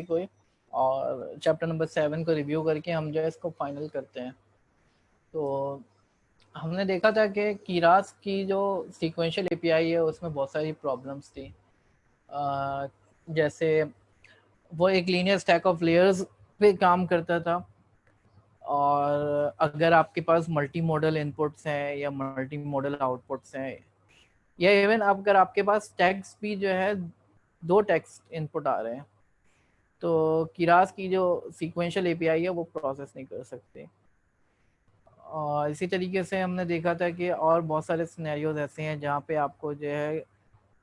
कोई, और chapter number 7 को रिव्यू करके हम जो है इसको फाइनल करते हैं। तो हमने देखा था कि कीरास की जो सीक्वेंशियल एपीआई है उसमें बहुत सारी प्रॉब्लम्स थी। जैसे वो एक लीनियर स्टैक ऑफ लेयर्स पे काम करता था, और अगर आपके पास मल्टी मॉडल इनपुट्स हैं या मल्टी मॉडल आउटपुट्स हैं, या इवन अगर आपके पास टेक्स्ट भी जो है 2 टेक्स्ट इनपुट आ रहे हैं, तो कीरास की जो सीक्वेंशियल एपीआई है वो प्रोसेस नहीं कर सकते। और इसी तरीके से हमने देखा था कि और बहुत सारे सिनेरियोज ऐसे हैं जहाँ पे आपको जो है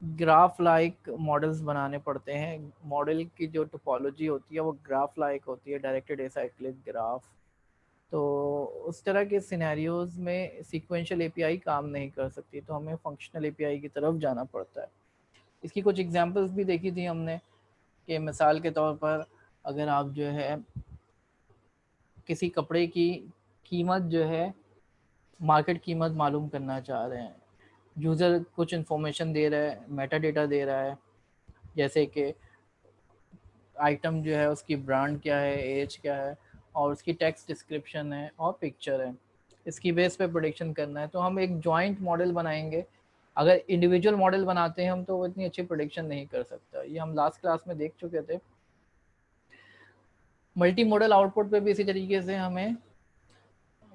ग्राफ लाइक मॉडल्स बनाने पड़ते हैं। मॉडल की जो टोपोलॉजी होती है वो ग्राफ लाइक होती है, डायरेक्टेड एसाइक्लिक ग्राफ। तो उस तरह के सिनेरियोज में सीक्वेंशियल एपीआई काम नहीं कर सकती, तो हमें फंक्शनल एपीआई की तरफ जाना पड़ता है। इसकी कुछ एग्जांपल्स भी देखी थी हमने, कि मिसाल के तौर पर अगर आप जो है किसी कपड़े की कीमत जो है, मार्केट कीमत मालूम करना चाह रहे हैं, यूज़र कुछ इन्फॉर्मेशन दे रहा है, मेटा डेटा दे रहा है, जैसे कि आइटम जो है उसकी ब्रांड क्या है, एज क्या है, और उसकी टेक्स्ट डिस्क्रिप्शन है और पिक्चर है। इसकी बेस पे प्रोडिक्शन करना है, तो हम एक जॉइंट मॉडल बनाएंगे। अगर इंडिविजुअल मॉडल बनाते हैं हम तो वो इतनी अच्छी प्रोडिक्शन नहीं कर सकता। ये हम लास्ट क्लास में देख चुके थे। मल्टी मॉडल आउटपुट पे भी इसी तरीके से हमें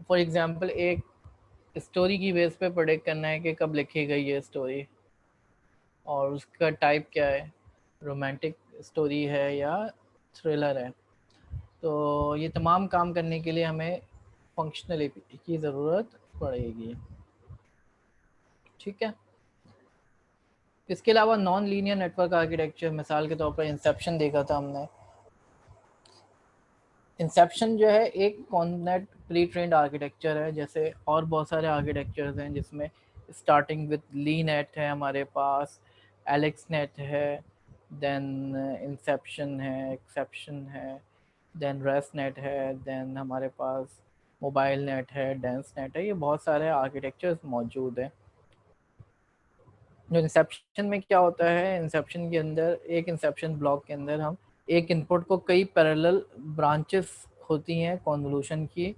फॉर एग्जांपल एक स्टोरी की बेस पे प्रोडिक्ट करना है कि कब लिखी गई है स्टोरी, और उसका टाइप क्या है, रोमांटिक स्टोरी है या थ्रिलर है। तो ये तमाम काम करने के लिए हमें फंक्शनल एपीआई की ज़रूरत पड़ेगी। ठीक है। इसके अलावा नॉन लीनियर नेटवर्क आर्किटेक्चर, मिसाल के तौर पर इंसेप्शन देखा था हमने। इंसेप्शन जो है एक कॉन्नेट प्री ट्रेंड आर्किटेक्चर है, जैसे और बहुत सारे आर्किटेक्चर्स हैं जिसमें स्टार्टिंग विद ली नेट है हमारे पास, एलेक्स नेट है, देन इंसेप्शन है, एक्सेप्शन है, देन रेस्ट नेट है, देन हमारे पास मोबाइल नेट है, डेंस नेट है। ये बहुत सारे आर्किटेक्चर्स मौजूद हैं। जो इंसेप्शन में क्या होता है, इंसेप्शन के अंदर एक इंसेप्शन ब्लॉक के अंदर हम एक इनपुट को कई पैरेलल ब्रांचेस होती हैं कॉन्वोल्यूशन की,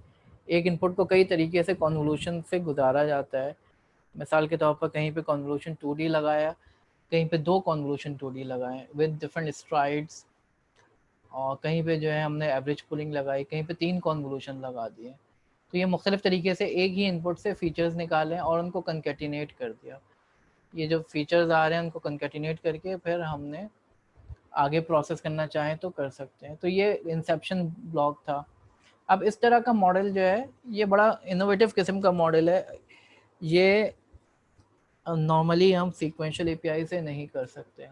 एक इनपुट को कई तरीके से कॉन्वोल्यूशन से गुजारा जाता है। मिसाल के तौर पर कहीं पे कॉन्वोल्यूशन 2D लगाया, कहीं पे 2 कॉन्वोल्यूशन 2D लगाए विद डिफरेंट स्ट्राइड्स, और कहीं पे जो है हमने एवरेज पुलिंग लगाई, कहीं पे 3 कॉन्वोल्यूशन लगा दिए। तो ये मुख्तलिफ तरीके से एक ही इनपुट से फीचर्स निकालें और उनको कंकेटिनेट कर दिया। ये जो फीचर्स आ रहे हैं उनको कंकेटिनेट करके फिर हमने आगे प्रोसेस करना चाहें तो कर सकते हैं। तो ये इंसेप्शन ब्लॉक था। अब इस तरह का मॉडल जो है ये बड़ा इनोवेटिव किस्म का मॉडल है। ये नॉर्मली हम सीक्वेंशियल एपीआई से नहीं कर सकते।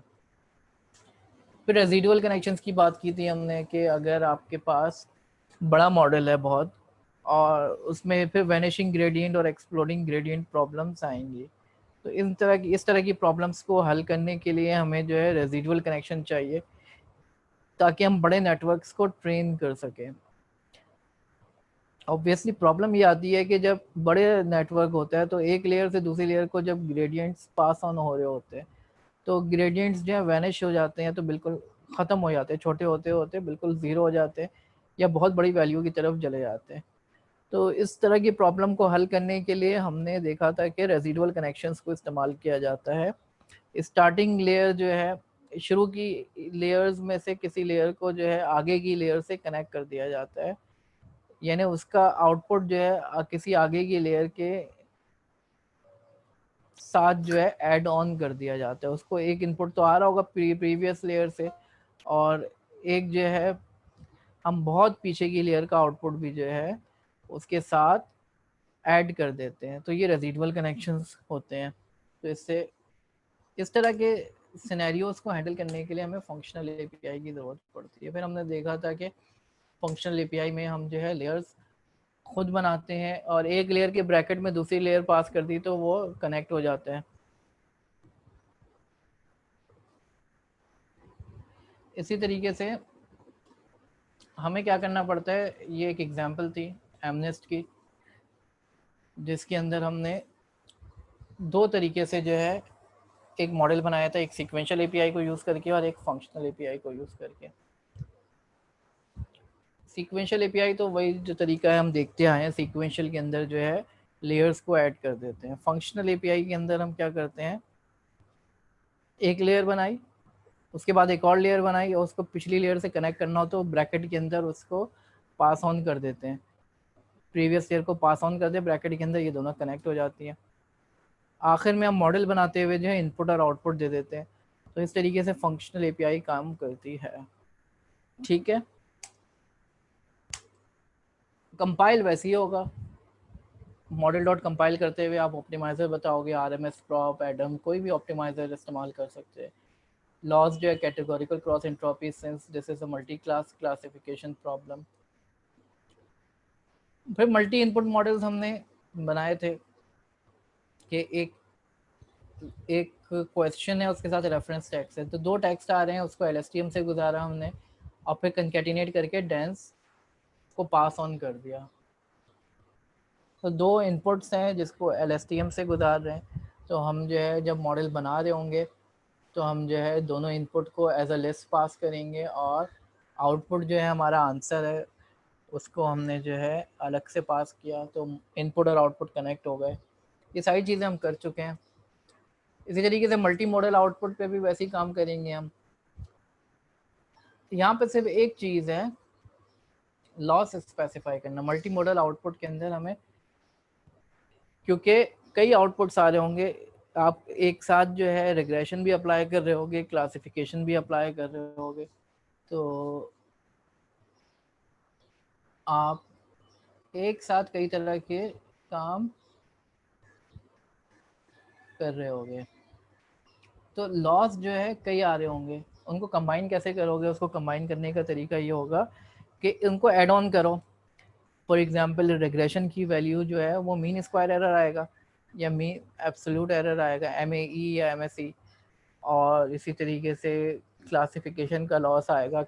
फिर रेजिडुअल कनेक्शंस की बात की थी हमने कि अगर आपके पास बड़ा मॉडल है बहुत, और उसमें फिर वैनिशिंग ग्रेडियंट और एक्सप्लोडिंग ग्रेडियंट प्रॉब्लम्स आएंगी, तो इस तरह की प्रॉब्लम्स को हल करने के लिए हमें जो है रेजिडुअल कनेक्शन चाहिए, ताकि हम बड़े नेटवर्क्स को ट्रेन कर सकें। ऑब्वियसली प्रॉब्लम ये आती है कि जब बड़े नेटवर्क होता है तो एक लेयर से दूसरी लेयर को जब ग्रेडियंट्स पास ऑन हो रहे होते हैं तो ग्रेडियंट्स जो है वैनिश हो जाते हैं, तो बिल्कुल ख़त्म हो जाते हैं, छोटे होते होते बिल्कुल ज़ीरो हो जाते हैं या बहुत बड़ी वैल्यू की तरफ चले जाते हैं। तो इस तरह की प्रॉब्लम को हल करने के लिए हमने देखा था कि रेजिडुअल कनेक्शंस को इस्तेमाल किया जाता है। स्टार्टिंग लेयर जो है, शुरू की लेयर्स में से किसी लेयर को जो है आगे की लेयर से कनेक्ट कर दिया जाता है, यानी उसका आउटपुट जो है किसी आगे की लेयर के साथ जो है ऐड ऑन कर दिया जाता है। उसको एक इनपुट तो आ रहा होगा प्रीवियस लेयर से, और एक जो है हम बहुत पीछे की लेयर का आउटपुट भी जो है उसके साथ ऐड कर देते हैं। तो ये रेजिडुअल कनेक्शंस होते हैं। तो इससे इस तरह के सिनेरियोज को हैंडल करने के लिए हमें फंक्शनल एपीआई की ज़रूरत पड़ती है। फिर हमने देखा था कि फंक्शनल एपीआई में हम जो है लेयर्स खुद बनाते हैं, और एक लेयर के ब्रैकेट में दूसरी लेयर पास कर दी तो वो कनेक्ट हो जाता है। इसी तरीके से हमें क्या करना पड़ता है, ये एक एग्जांपल थी एमनेस्ट की, जिसके अंदर हमने 2 तरीके से जो है एक मॉडल बनाया था, एक सीक्वेंशियल एपीआई को यूज़ करके और एक फंक्शनल एपीआई को यूज़ करके। सीक्वेंशियल एपीआई तो वही जो तरीका है हम देखते आए हैं, सीक्वेंशियल के अंदर जो है लेयर्स को ऐड कर देते हैं। फंक्शनल एपीआई के अंदर हम क्या करते हैं, एक लेयर बनाई, उसके बाद एक और लेयर बनाई और उसको पिछली लेयर से कनेक्ट करना हो तो ब्रैकेट के अंदर उसको पास ऑन कर देते हैं, प्रीवियस लेयर को पास ऑन कर दे, ब्रैकेट के अंदर ये दोनों कनेक्ट हो जाती हैं। आखिर में हम मॉडल बनाते हुए जो है इनपुट और आउटपुट दे देते हैं। तो इस तरीके से फंक्शनल एपीआई काम करती है। ठीक है, कंपाइल वैसे ही होगा, मॉडल डॉट कंपाइल करते हुए आप ऑप्टिमाइज़र बताओगे, आरएमएस, प्रॉप, एडम, कोई भी ऑप्टिमाइज़र इस्तेमाल कर सकते हैं। लॉस जो है categorical cross entropy, since this is a multi class classification problem. फिर मल्टी इनपुट मॉडल्स हमने बनाए थे कि एक क्वेश्चन है, उसके साथ रेफरेंस टेक्स्ट है, तो दो टेक्स्ट आ रहे हैं, उसको एलएसटीएम से गुजारा हमने और फिर कंकेटिनेट करके डेंस को पास ऑन कर दिया। तो दो इनपुट्स हैं जिसको एलएसटीएम से गुजार रहे हैं, तो हम जो है जब मॉडल बना रहे होंगे तो हम जो है दोनों इनपुट को एज अ लिस्ट पास करेंगे और आउटपुट जो है हमारा आंसर है उसको हमने जो है अलग से पास किया, तो इनपुट और आउटपुट कनेक्ट हो गए। ये सारी चीज़ें हम कर चुके हैं। इसी तरीके से मल्टी मॉडल आउटपुट पे भी वैसे ही काम करेंगे हम। यहाँ पे सिर्फ एक चीज़ है, लॉस स्पेसिफाई करना। मल्टी मॉडल आउटपुट के अंदर हमें, क्योंकि कई आउटपुट्स आ रहे होंगे, आप एक साथ जो है रिग्रेशन भी अप्लाई कर रहे होगे, क्लासिफिकेशन भी अप्लाई कर रहे होगे, तो आप एक साथ कई तरह के काम कर रहे होगे, तो लॉस जो है कई आ रहे होंगे, उनको कंबाइन कैसे करोगे? उसको कंबाइन करने का तरीका ये होगा कि उनको ऐड ऑन करो। फॉर एग्जांपल रिग्रेशन की वैल्यू जो है वो मीन स्क्वायर एरर आएगा या मीन एब्सोल्यूट एरर आएगा, एमएई या एमएसई, और इसी तरीके से क्लासिफिकेशन का लॉस आएगा,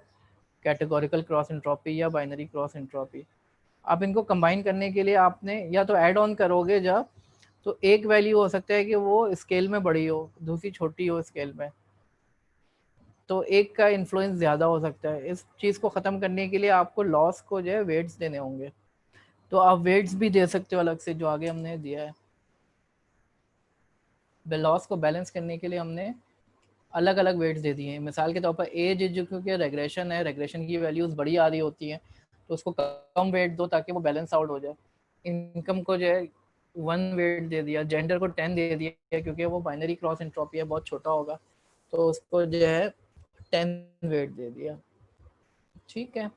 कैटेगोरिकल क्रॉस एंट्रोपी या बाइनरी क्रॉस एंट्रोपी। आप इनको कंबाइन करने के लिए आपने या तो ऐड ऑन करोगे जब, तो एक वैल्यू हो सकता है कि वो स्केल में बड़ी हो, दूसरी छोटी हो स्केल में, तो एक का इन्फ्लुएंस ज़्यादा हो सकता है। इस चीज़ को ख़त्म करने के लिए आपको लॉस को जो है वेट्स देने होंगे, तो आप वेट्स भी दे सकते हो अलग से, जो आगे हमने दिया है। लॉस को बैलेंस करने के लिए हमने अलग अलग वेट्स दे दिए हैं। मिसाल के तौर पर एज जो क्योंकि रेग्रेशन है, रेग्रेशन की वैल्यूज़ बड़ी आ रही होती हैं, तो उसको कम वेट दो ताकि वो बैलेंस आउट हो जाए। इनकम को जो है 1 वेट दे दिया, जेंडर को 10 दे दिया क्योंकि वो बाइनरी क्रॉस एंट्रोपी है, बहुत छोटा होगा, तो उसको जो है 10 वेट दे दिया। ठीक है,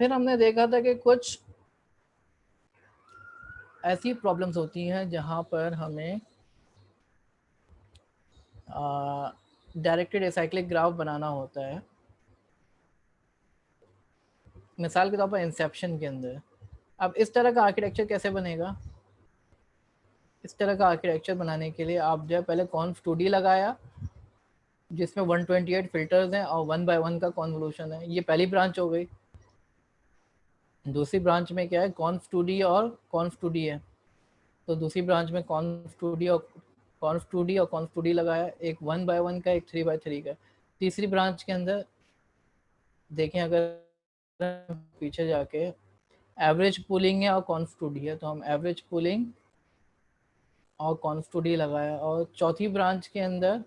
फिर हमने देखा था कि कुछ ऐसी प्रॉब्लम्स होती हैं जहाँ पर हमें डायरेक्टेड एसाइक्लिक ग्राफ बनाना होता है। मिसाल के तौर पर इंसेप्शन के अंदर, अब इस तरह का आर्किटेक्चर कैसे बनेगा? इस तरह का आर्किटेक्चर बनाने के लिए आप जो है पहले कॉन्फ 2D लगाया जिसमें 128 फिल्टर्स हैं और 1 बाय 1 का कॉन्वोल्यूशन है, ये पहली ब्रांच हो गई। दूसरी ब्रांच में क्या है, कॉन्फ 2D और कॉन्फ 2D है, तो दूसरी ब्रांच में कॉन्फ 2D और कॉन्फ 2D लगाया, एक 1 बाय 1 का, एक 3 बाय 3 का। तीसरी ब्रांच के अंदर देखें, अगर पीछे जाके एवरेज पुलिंग है और कॉन्फ 2D है, तो हम एवरेज पुलिंग और कॉन्फ 2D लगाया, और चौथी ब्रांच के अंदर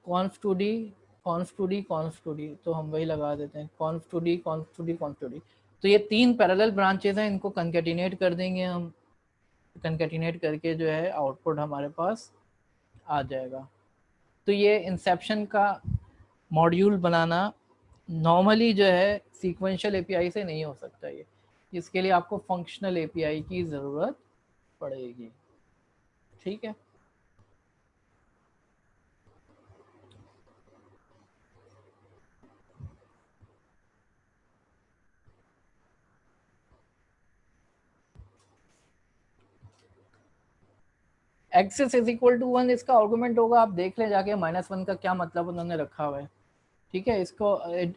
कॉन्फ 2D, कॉन्फ 2D, कॉन्फ 2D, तो हम वही लगा देते हैं, कॉन्फ 2D, कॉन्फ 2D, कॉन्फ 2D। तो ये तीन पैरेलल ब्रांचेस हैं, इनको कंकेटिनेट कर देंगे हम, कंकेटिनेट करके जो है आउटपुट हमारे पास आ जाएगा। तो ये इंसेप्शन का मॉड्यूल बनाना नॉर्मली जो है सीक्वेंशियल एपीआई से नहीं हो सकता, ये इसके लिए आपको फंक्शनल एपीआई की ज़रूरत पड़ेगी। ठीक है, एक्सेस इज इक्वल टू 1 इसका आर्गुमेंट होगा, आप देख लें जाके -1 का क्या मतलब उन्होंने रखा हुआ है। ठीक है, इसको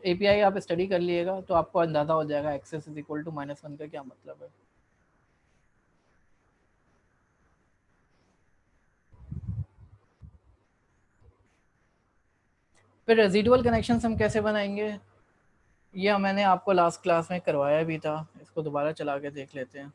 एपीआई आप स्टडी कर लिएगा तो आपको अंदाज़ा हो जाएगा एक्सेस इज इक्वल टू -1 का क्या मतलब है। फिर रेजिडुअल कनेक्शंस हम कैसे बनाएंगे, ये मैंने आपको लास्ट क्लास में करवाया भी था, इसको दोबारा चला के देख लेते हैं।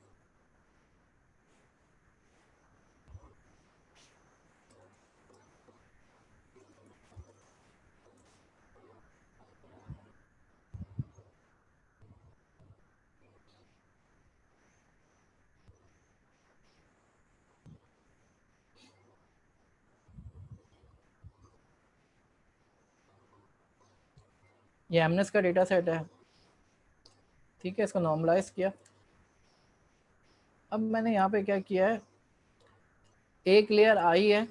ये एमनेस का डेटा सेट है, ठीक है, इसको नॉर्मलाइज किया। अब मैंने यहाँ पे क्या किया है, एक लेयर आई है,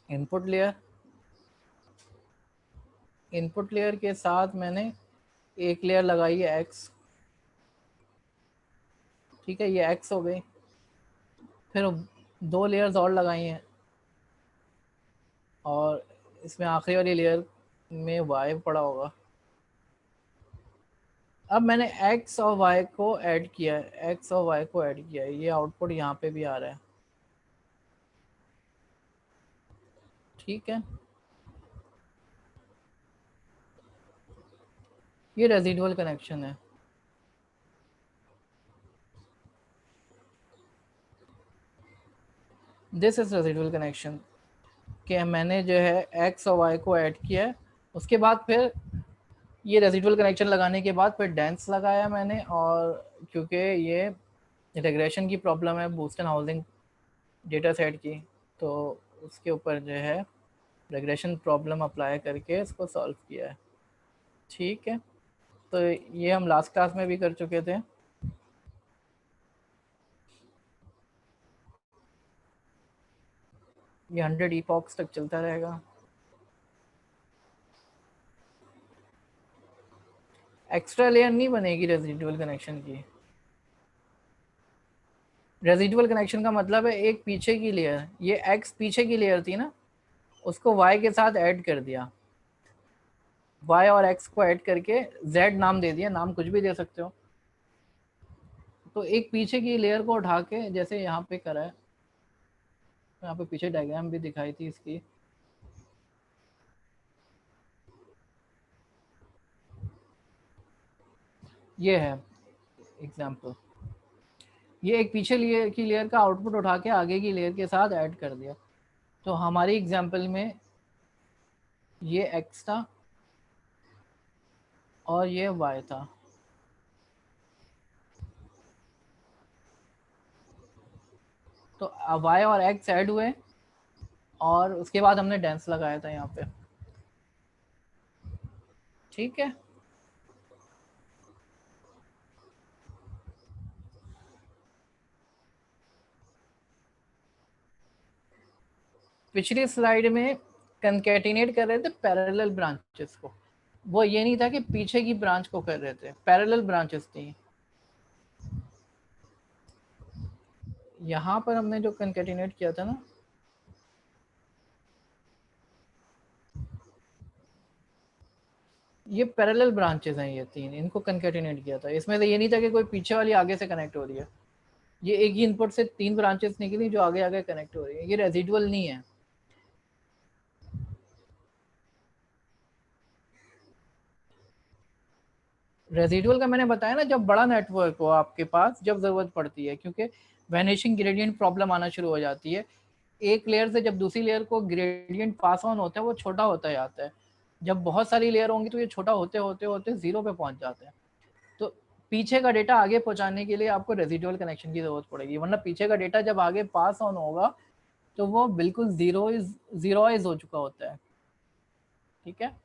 इनपुट लेयर, इनपुट लेयर के साथ मैंने एक लेयर लगाई है एक्स, ठीक है, ये एक्स हो गई। फिर दो लेयर्स और लगाई हैं, और इसमें आखिरी वाली लेयर में वाई पड़ा होगा। अब मैंने एक्स और वाई को ऐड किया है, एक्स और वाई को ऐड किया है, ये आउटपुट यहाँ पे भी आ रहा है, ठीक है। ये रेजिडुअल कनेक्शन है। दिस इज रेजिडुअल कनेक्शन, कि मैंने जो है एक्स और वाई को ऐड किया है, उसके बाद फिर ये रेजिडुअल कनेक्शन लगाने के बाद फिर डेंस लगाया मैंने, और क्योंकि ये रिग्रेशन की प्रॉब्लम है बूस्टन हाउसिंग डेटा सेट की, तो उसके ऊपर जो है रिग्रेशन प्रॉब्लम अप्लाई करके इसको सॉल्व किया है, ठीक है। तो ये हम लास्ट क्लास में भी कर चुके थे। ये 100 ईपॉक्स तक चलता रहेगा। एक्स्ट्रा लेयर नहीं बनेगी रेजिडुअल कनेक्शन की। रेजिडुअल कनेक्शन का मतलब है एक पीछे की लेयर, ये एक्स पीछे की लेयर थी ना, उसको वाई के साथ ऐड कर दिया, वाई और एक्स को ऐड करके जेड नाम दे दिया, नाम कुछ भी दे सकते हो। तो एक पीछे की लेयर को उठा के, जैसे यहाँ पे करा है, यहाँ पे पीछे डायग्राम भी दिखाई थी इसकी, ये है एग्जाम्पल। ये एक पीछे लेयर की लेयर का आउटपुट उठा के आगे की लेयर के साथ ऐड कर दिया। तो हमारी एग्जाम्पल में ये एक्स था और ये वाई था। तो वाई और एक्स ऐड हुए, और उसके बाद हमने डेंस लगाया था यहाँ पे, ठीक है। पिछली स्लाइड में कंकेटिनेट कर रहे थे पैरेलल ब्रांचेस को, वो ये नहीं था कि पीछे की ब्रांच को कर रहे थे, पैरेलल ब्रांचेस थी। यहाँ पर हमने जो कंकेटिनेट किया था ना, ये पैरेलल ब्रांचेस हैं, ये तीन, इनको कंकेटिनेट किया था। इसमें से ये नहीं था कि कोई पीछे वाली आगे से कनेक्ट हो रही है, ये एक ही इनपुट से तीन ब्रांचेस निकली जो आगे आगे कनेक्ट हो रही है, ये रेजिडुअल नहीं है। रेजिडुअल का मैंने बताया ना, जब बड़ा नेटवर्क हो आपके पास, जब ज़रूरत पड़ती है, क्योंकि वैनिशिंग ग्रेडियंट प्रॉब्लम आना शुरू हो जाती है। एक लेयर से जब दूसरी लेयर को ग्रेडियंट पास ऑन होता है, वो छोटा होता जाता है। जब बहुत सारी लेयर होंगी तो ये छोटा होते होते होते जीरो पे पहुंच जाते हैं। तो पीछे का डेटा आगे पहुंचाने के लिए आपको रेजिडुअल कनेक्शन की जरूरत पड़ेगी, वरना पीछे का डेटा जब आगे पास ऑन होगा तो वो बिल्कुल जीरोइज हो चुका होता है, ठीक है।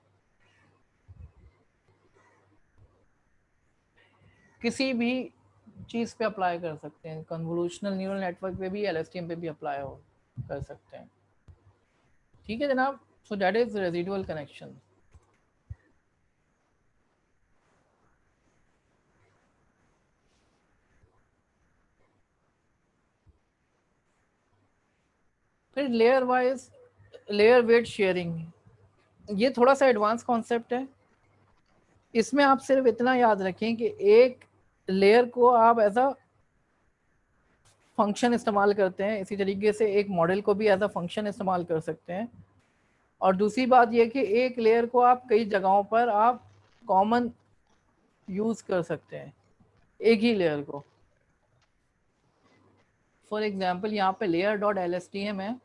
किसी भी चीज़ पे अप्लाई कर सकते हैं, कन्वोल्यूशनल न्यूरल नेटवर्क पे भी, एलएसटीएम पे भी अप्लाई हो कर सकते हैं, ठीक है जनाब। So that is residual connection. फिर layer wise layer weight sharing, ये थोड़ा सा एडवांस कॉन्सेप्ट है। इसमें आप सिर्फ इतना याद रखें कि एक लेयर को आप ऐसा फंक्शन इस्तेमाल करते हैं, इसी तरीके से एक मॉडल को भी एज अ फंक्शन इस्तेमाल कर सकते हैं। और दूसरी बात यह कि एक लेयर को आप कई जगहों पर आप कॉमन यूज कर सकते हैं, एक ही लेयर को। फॉर एग्जाम्पल यहाँ पे layer dot L S T M है,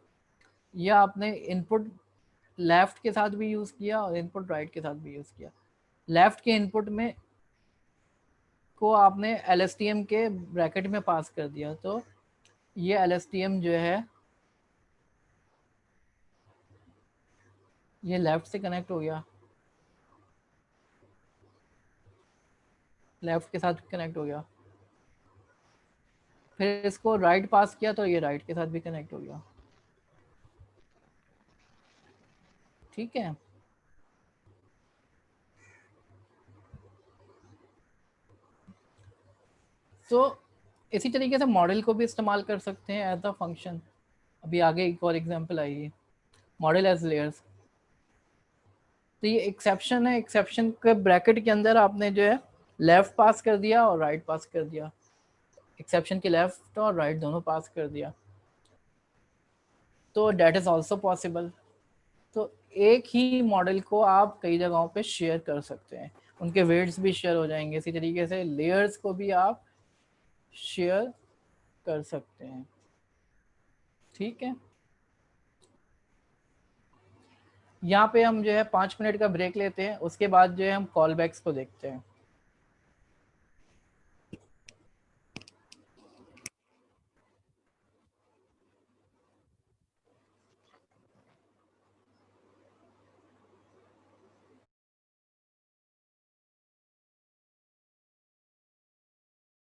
यह आपने इनपुट लेफ्ट के साथ भी यूज किया और इनपुट राइट के साथ भी यूज किया। लेफ्ट के इनपुट में को आपने एल एस टी एम के ब्रैकेट में पास कर दिया, तो ये एल एस टी एम जो है ये लेफ्ट से कनेक्ट हो गया, लेफ्ट के साथ कनेक्ट हो गया। फिर इसको राइट पास किया तो ये राइट के साथ भी कनेक्ट हो गया। ठीक है, तो इसी तरीके से मॉडल को भी इस्तेमाल कर सकते हैं एज अ फंक्शन। अभी आगे एक और एग्जांपल आएगी, मॉडल एज लेयर्स। तो ये एक्सेप्शन है, एक्सेप्शन के ब्रैकेट के अंदर आपने जो है लेफ्ट पास कर दिया और राइट पास कर दिया, एक्सेप्शन के लेफ्ट और राइट दोनों पास कर दिया, तो डेट इज ऑल्सो पॉसिबल। तो एक ही मॉडल को आप कई जगहों पे शेयर कर सकते हैं, उनके वेट्स भी शेयर हो जाएंगे। इसी तरीके से लेयर्स को भी आप शेयर कर सकते हैं। ठीक है, यहाँ पे हम जो है 5 मिनट का ब्रेक लेते हैं, उसके बाद जो है हम कॉल बैक्स को देखते हैं।